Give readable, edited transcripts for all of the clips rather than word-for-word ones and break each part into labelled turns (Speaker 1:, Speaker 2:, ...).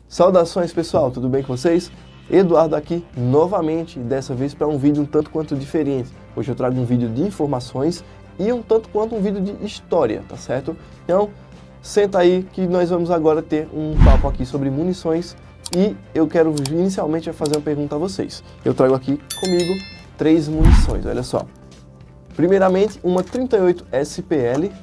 Speaker 1: Saudações pessoal, tudo bem com vocês? Eduardo aqui novamente, dessa vez para um vídeo um tanto quanto diferente. Hoje eu trago um vídeo de informações e um tanto quanto um vídeo de história, tá certo? Então, senta aí que nós vamos agora ter um papo aqui sobre munições e eu quero inicialmente fazer uma pergunta a vocês. Eu trago aqui comigo 3 munições, olha só. Primeiramente, uma 38 SPL,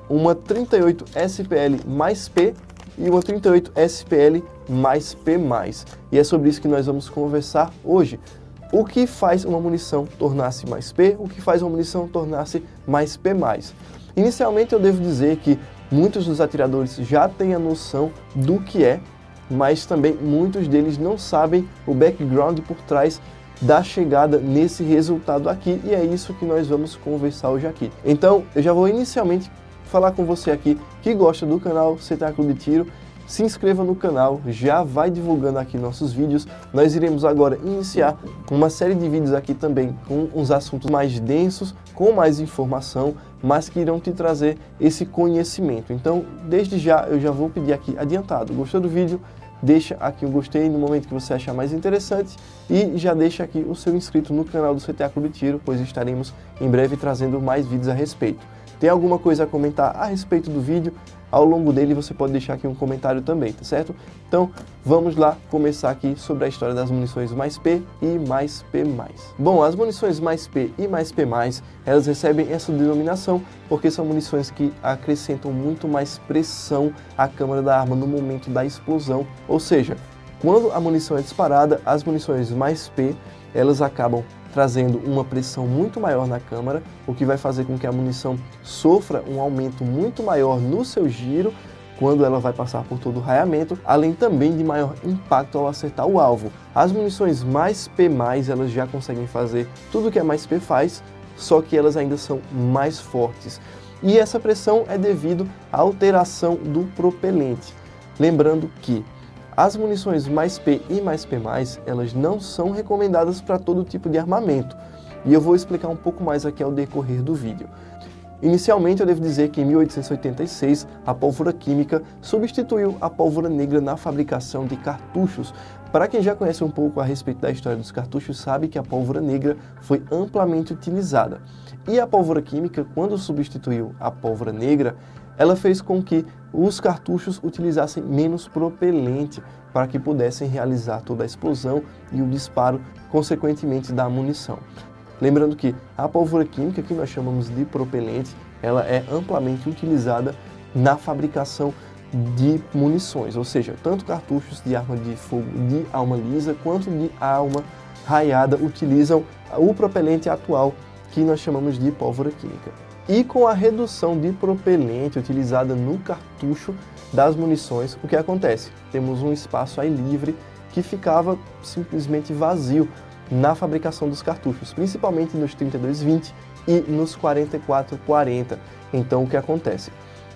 Speaker 1: uma 38 SPL mais P e uma 38 SPL mais P+. E é sobre isso que nós vamos conversar hoje. O que faz uma munição tornar-se mais P? O que faz uma munição tornar-se mais P+? Inicialmente eu devo dizer que muitos dos atiradores já têm a noção do que é, mas também muitos deles não sabem o background por trás da chegada nesse resultado aqui, e é isso que nós vamos conversar hoje aqui. Então, eu já vou inicialmente falar com você aqui que gosta do canal CTA Clube de Tiro. Se inscreva no canal, já vai divulgando aqui nossos vídeos. Nós iremos agora iniciar uma série de vídeos aqui também com uns assuntos mais densos, com mais informação, mas que irão te trazer esse conhecimento. Então, desde já, eu já vou pedir aqui adiantado. Gostou do vídeo? Deixa aqui um gostei no momento que você achar mais interessante e já deixa aqui o seu inscrito no canal do CTA Clube de Tiro, pois estaremos em breve trazendo mais vídeos a respeito. Tem alguma coisa a comentar a respeito do vídeo? Ao longo dele você pode deixar aqui um comentário também, tá certo? Então vamos lá começar aqui sobre a história das munições mais P e mais P+. Bom, as munições mais P e mais P+, elas recebem essa denominação porque são munições que acrescentam muito mais pressão à câmara da arma no momento da explosão. Ou seja, quando a munição é disparada, as munições mais P, elas acabam trazendo uma pressão muito maior na câmara, o que vai fazer com que a munição sofra um aumento muito maior no seu giro, quando ela vai passar por todo o raiamento, além também de maior impacto ao acertar o alvo. As munições mais P+, elas já conseguem fazer tudo que a mais P faz, só que elas ainda são mais fortes. E essa pressão é devido à alteração do propelente. Lembrando que as munições mais P e mais P+, elas não são recomendadas para todo tipo de armamento, e eu vou explicar um pouco mais aqui ao decorrer do vídeo. Inicialmente eu devo dizer que em 1886 a pólvora química substituiu a pólvora negra na fabricação de cartuchos. Para quem já conhece um pouco a respeito da história dos cartuchos, sabe que a pólvora negra foi amplamente utilizada. E a pólvora química, quando substituiu a pólvora negra, ela fez com que os cartuchos utilizassem menos propelente para que pudessem realizar toda a explosão e o disparo, consequentemente, da munição. Lembrando que a pólvora química, que nós chamamos de propelente, ela é amplamente utilizada na fabricação de munições, ou seja, tanto cartuchos de arma de fogo de alma lisa quanto de alma raiada utilizam o propelente atual, que nós chamamos de pólvora química. E com a redução de propelente utilizada no cartucho das munições, o que acontece? Temos um espaço aí livre que ficava simplesmente vazio na fabricação dos cartuchos, principalmente nos 32-20 e nos 44-40. Então o que acontece?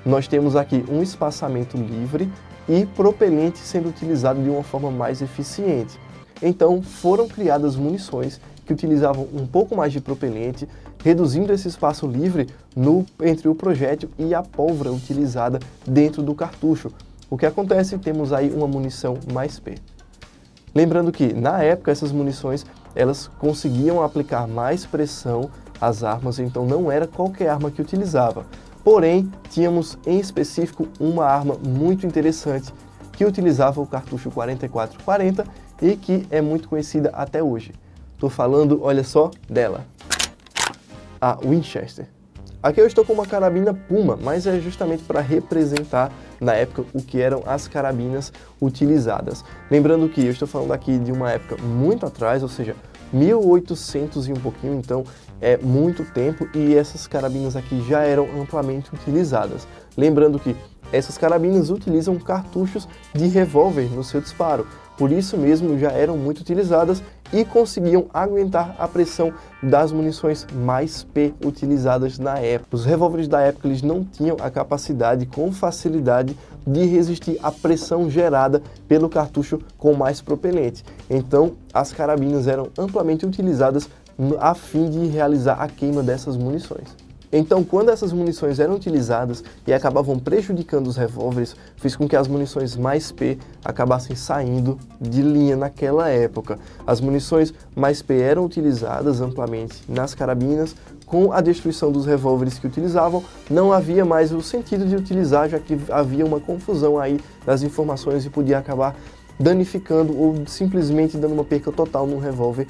Speaker 1: Nós temos aqui um espaçamento livre e propelente sendo utilizado de uma forma mais eficiente. Então foram criadas munições que utilizavam um pouco mais de propelente, reduzindo esse espaço livre entre o projétil e a pólvora utilizada dentro do cartucho. O que acontece? Temos aí uma munição mais P. Lembrando que, na época, essas munições elas conseguiam aplicar mais pressão às armas, então não era qualquer arma que utilizava. Porém, tínhamos em específico uma arma muito interessante que utilizava o cartucho 44-40 e que é muito conhecida até hoje. Estou falando, olha só, dela, a Winchester. Aqui eu estou com uma carabina Puma, mas é justamente para representar na época o que eram as carabinas utilizadas. Lembrando que eu estou falando aqui de uma época muito atrás, ou seja, 1800 e um pouquinho, então é muito tempo, e essas carabinas aqui já eram amplamente utilizadas. Lembrando que essas carabinas utilizam cartuchos de revólver no seu disparo, por isso mesmo já eram muito utilizadas e conseguiam aguentar a pressão das munições mais P utilizadas na época. Os revólveres da época eles não tinham a capacidade com facilidade de resistir à pressão gerada pelo cartucho com mais propelente. Então as carabinas eram amplamente utilizadas a fim de realizar a queima dessas munições. Então, quando essas munições eram utilizadas e acabavam prejudicando os revólveres, fez com que as munições mais P acabassem saindo de linha naquela época. As munições mais P eram utilizadas amplamente nas carabinas. Com a destruição dos revólveres que utilizavam, não havia mais o sentido de utilizar, já que havia uma confusão aí das informações e podia acabar danificando ou simplesmente dando uma perca total num revólver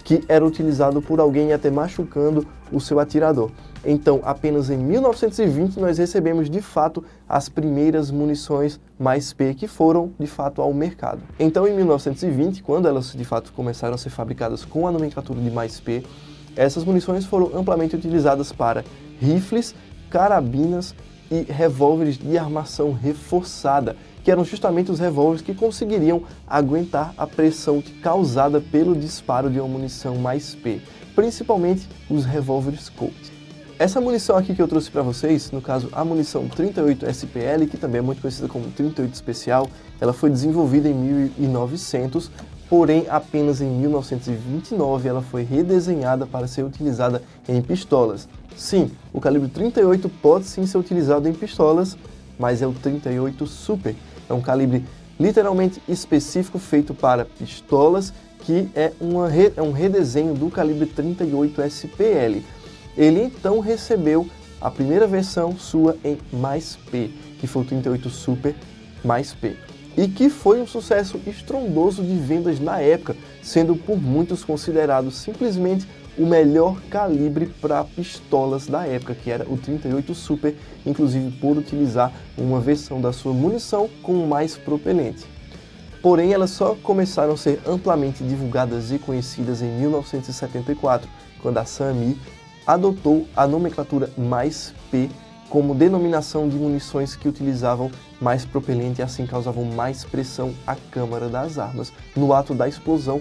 Speaker 1: que era utilizado por alguém e até machucando o seu atirador. Então, apenas em 1920 nós recebemos de fato as primeiras munições mais P que foram de fato ao mercado. Então, em 1920, quando elas de fato começaram a ser fabricadas com a nomenclatura de mais P, essas munições foram amplamente utilizadas para rifles, carabinas e revólveres de armação reforçada, que eram justamente os revólveres que conseguiriam aguentar a pressão causada pelo disparo de uma munição mais P, principalmente os revólveres Colt. Essa munição aqui que eu trouxe para vocês, no caso a munição 38 SPL, que também é muito conhecida como 38 especial, ela foi desenvolvida em 1900, porém apenas em 1929 ela foi redesenhada para ser utilizada em pistolas. Sim, o calibre 38 pode sim ser utilizado em pistolas, mas é o 38 Super. É um calibre literalmente específico feito para pistolas, que é um redesenho do calibre 38 SPL. Ele então recebeu a primeira versão sua em mais P, que foi o 38 Super mais P, e que foi um sucesso estrondoso de vendas na época, sendo por muitos considerado simplesmente o melhor calibre para pistolas da época, que era o 38 Super, inclusive por utilizar uma versão da sua munição com mais propelente. Porém, elas só começaram a ser amplamente divulgadas e conhecidas em 1974, quando a SAMI adotou a nomenclatura mais P como denominação de munições que utilizavam mais propelente e assim causavam mais pressão à câmara das armas no ato da explosão.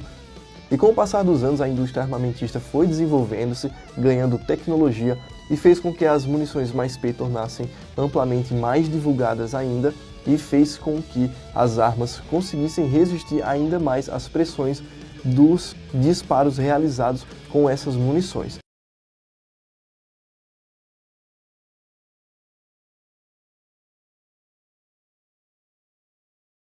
Speaker 1: E com o passar dos anos, a indústria armamentista foi desenvolvendo-se, ganhando tecnologia e fez com que as munições mais P tornassem amplamente mais divulgadas ainda e fez com que as armas conseguissem resistir ainda mais às pressões dos disparos realizados com essas munições.